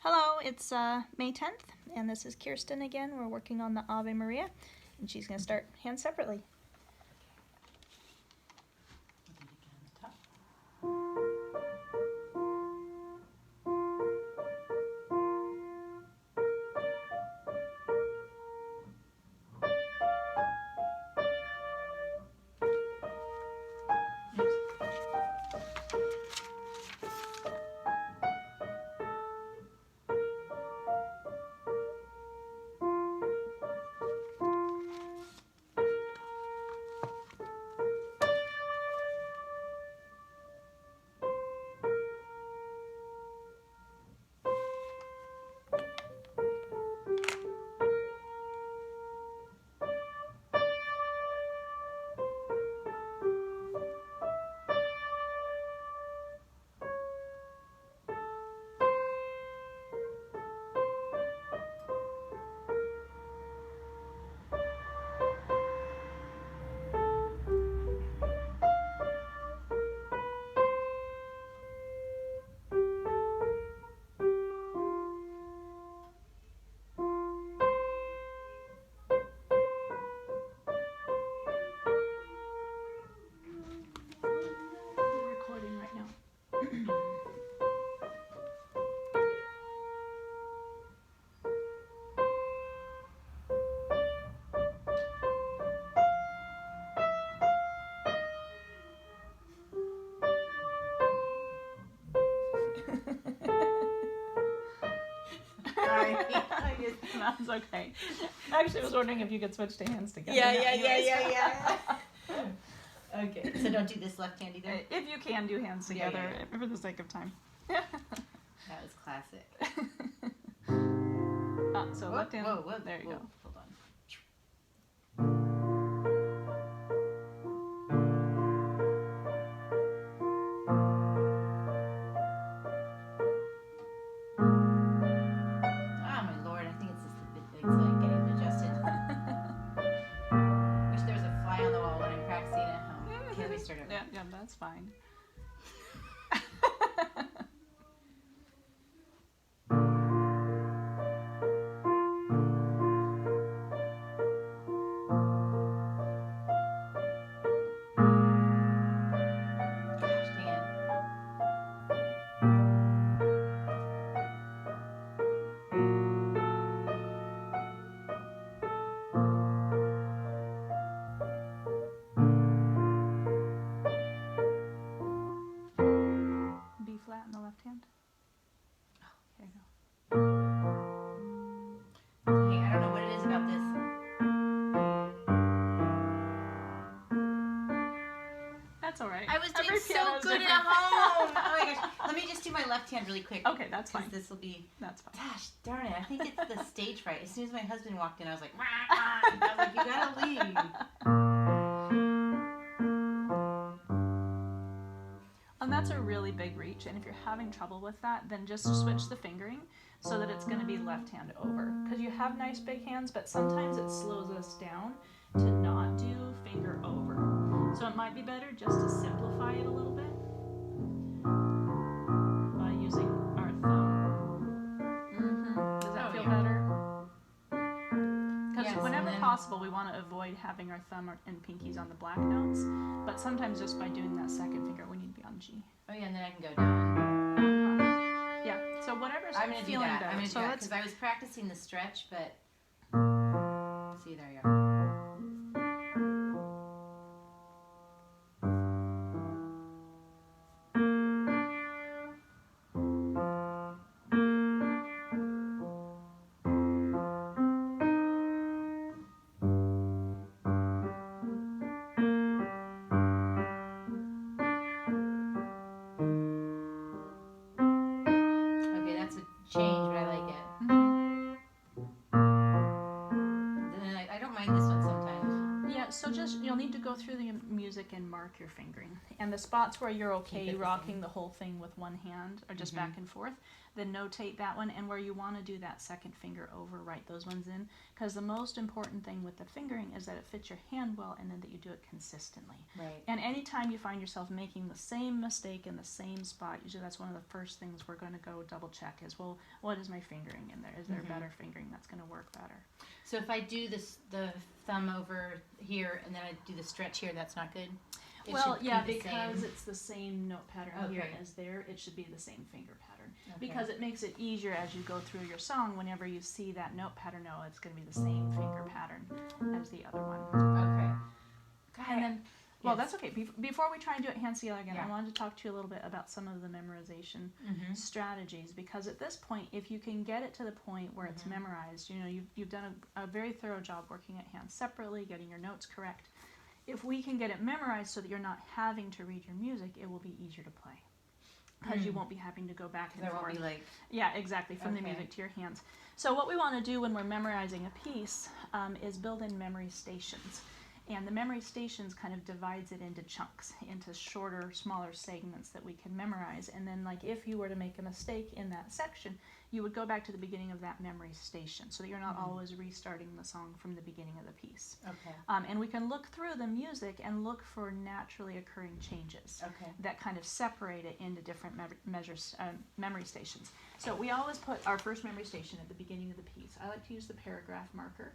Hello, it's May 10th, and this is Kirsten again. We're working on the Ave Maria, and she's going to start hands separately. That's okay. Actually, I was wondering if you could switch to hands together. Yeah. Okay, so don't do this left hand either? If you can, do hands together for the sake of time. That was classic. So left hand. Whoa, there you go. Hold on. Yeah, that's fine. Flat in the left hand. Oh, there you go. Hey, I don't know what it is about this. That's all right. I was doing so good at home. Oh my gosh. Let me just do my left hand really quick. Okay, that's fine. This will be. That's fine. Gosh, darn it. I think it's the stage fright. As soon as my husband walked in, I was like, you gotta leave. And that's a really big reach, and if you're having trouble with that, then just switch the fingering so that it's going to be left hand over. Because you have nice big hands, but sometimes it slows us down to not do finger over. So it might be better just to simplify it a little bit by using our thumb. Does that feel better? Because whenever possible, we want to avoid having our thumb and pinkies on the black notes, but sometimes just by doing that second finger, we need to be on G. Oh yeah, and then I can go down. Yeah, so whatever's I'm gonna feeling do that. better. I'm gonna so do that because I was practicing the stretch, but see, there you go. Change, but I like it. Then I don't mind you'll need to go through the music and mark your fingering. And the spots where you're okay rocking the whole thing with one hand or just back and forth, then notate that one. And where you want to do that second finger over, write those ones in. Because the most important thing with the fingering is that it fits your hand well and then that you do it consistently. Right. And anytime you find yourself making the same mistake in the same spot, usually that's one of the first things we're going to go double check is, well, what is my fingering in there? Is there better fingering that's going to work better? So if I do this, the thumb over here and then I do the stretch here, that's not good? Well, yeah, because it's the same note pattern here as there, it should be the same finger pattern. Because it makes it easier as you go through your song, whenever you see that note pattern, no, it's going to be the same finger pattern as the other one. Okay. And then, well, that's okay. Before we try and do it hands together again, I wanted to talk to you a little bit about some of the memorization strategies, because at this point, if you can get it to the point where it's memorized, you know, you've done a very thorough job working at hands separately, getting your notes correct. If we can get it memorized so that you're not having to read your music, it will be easier to play. Because you won't be having to go back and forth. There won't be like... Yeah, exactly, from the music to your hands. So what we want to do when we're memorizing a piece is build in memory stations. And the memory stations kind of divides it into chunks, into shorter, smaller segments that we can memorize. And then, like, if you were to make a mistake in that section, you would go back to the beginning of that memory station so that you're not always restarting the song from the beginning of the piece. And we can look through the music and look for naturally occurring changes that kind of separate it into different memory stations. So we always put our first memory station at the beginning of the piece. I like to use the paragraph marker.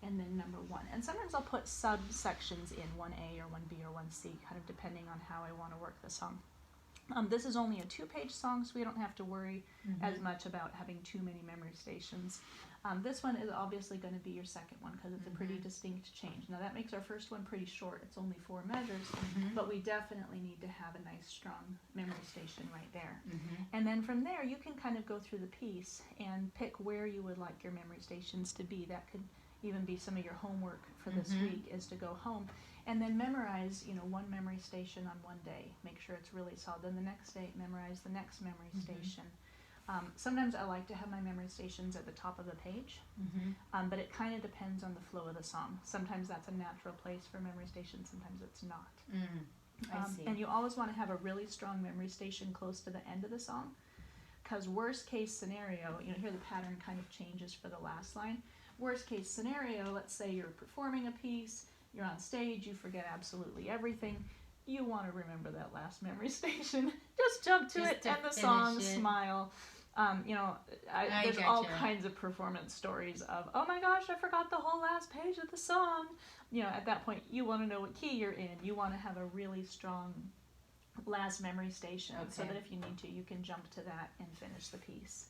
And then number 1. And sometimes I'll put subsections in 1A or 1B or 1C, kind of depending on how I want to work the song. This is only a 2-page song, so we don't have to worry as much about having too many memory stations. This one is obviously going to be your second one because it's a pretty distinct change. Now that makes our first one pretty short. It's only 4 measures, but we definitely need to have a nice strong memory station right there. And then from there you can kind of go through the piece and pick where you would like your memory stations to be. That could even be some of your homework for this week, is to go home and then memorize, you know, one memory station on one day. Make sure it's really solid. Then the next day, memorize the next memory station. Sometimes I like to have my memory stations at the top of the page, but it kind of depends on the flow of the song. Sometimes that's a natural place for memory stations, sometimes it's not. I see. And you always want to have a really strong memory station close to the end of the song, because worst case scenario, you know, here the pattern kind of changes for the last line. Worst case scenario, let's say you're performing a piece, you're on stage, you forget absolutely everything. You want to remember that last memory station. Just jump to it, end the song, smile. You know, there's all kinds of performance stories of, oh my gosh, I forgot the whole last page of the song. You know, at that point, you want to know what key you're in. You want to have a really strong last memory station so that if you need to, you can jump to that and finish the piece.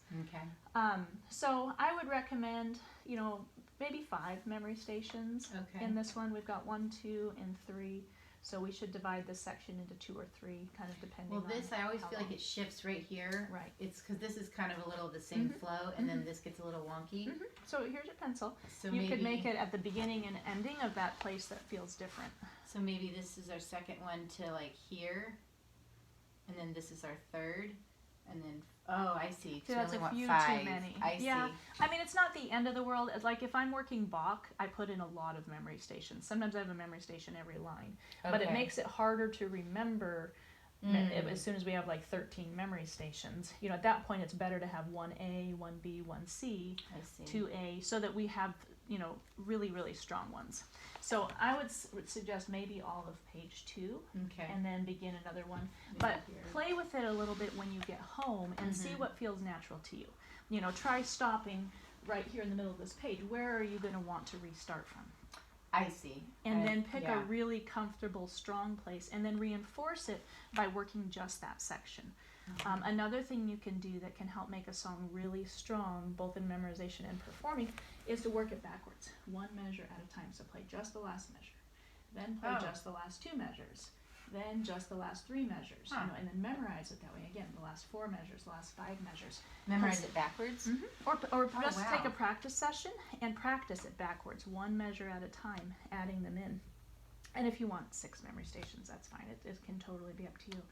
So I would recommend, you know, maybe 5 memory stations in this one. We've got 1, 2, and 3. So we should divide this section into 2 or 3, kind of depending on. Well, this I always feel like it shifts right here. Right. It's because this is kind of a little of the same flow, and then this gets a little wonky. So here's your pencil. So you could make it at the beginning and ending of that place that feels different. So maybe this is our second one to like here, and then this is our third, and then I see. So that's a few 5. too many. I see. I mean, it's not the end of the world. It's like if I'm working Bach, I put in a lot of memory stations. Sometimes I have a memory station every line, but it makes it harder to remember. As soon as we have like 13 memory stations, you know, at that point it's better to have 1A, 1B, 1C, 2A, so that we have, you know, really, really strong ones. So I would suggest maybe all of page 2, and then begin another one. But play with it a little bit when you get home and see what feels natural to you. You know, try stopping right here in the middle of this page. Where are you going to want to restart from? I see. And then pick a really comfortable, strong place, and then reinforce it by working just that section. Another thing you can do that can help make a song really strong, both in memorization and performing, is to work it backwards, 1 measure at a time. So play just the last measure, then play just the last 2 measures, then just the last 3 measures, you know, and then memorize it that way. Again, the last 4 measures, the last 5 measures. Memorize it backwards? Or just take a practice session and practice it backwards, 1 measure at a time, adding them in. And if you want 6 memory stations, that's fine. It can totally be up to you.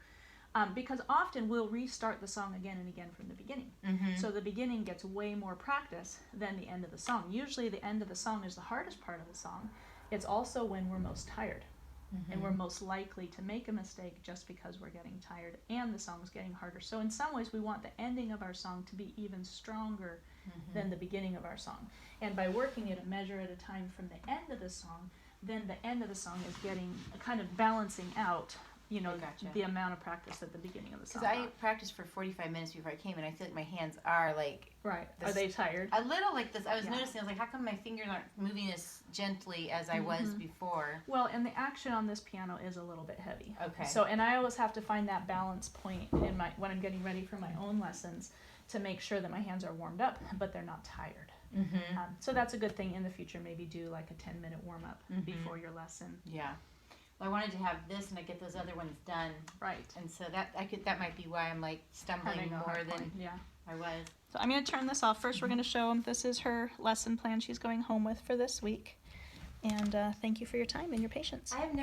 Because often we'll restart the song again and again from the beginning. So the beginning gets way more practice than the end of the song. Usually the end of the song is the hardest part of the song. It's also when we're most tired. And we're most likely to make a mistake just because we're getting tired and the song's getting harder. So in some ways we want the ending of our song to be even stronger than the beginning of our song. And by working it a measure at a time from the end of the song, then the end of the song is getting kind of balancing out, you know, the amount of practice at the beginning of the song. Because I practiced for 45 minutes before I came, and I feel like my hands are like... Right. Are they tired? A little like this. I was noticing, I was like, how come my fingers aren't moving as gently as I was before? Well, and the action on this piano is a little bit heavy. Okay. So, and I always have to find that balance point in my when I'm getting ready for my own lessons to make sure that my hands are warmed up, but they're not tired. So that's a good thing in the future. Maybe do like a 10-minute warm-up before your lesson. Yeah. Well, I wanted to have this and I get those other ones done. Right. And so that might be why I'm like stumbling more than I was. So I'm going to turn this off. First we're going to show them this is her lesson plan she's going home with for this week. And thank you for your time and your patience. I have never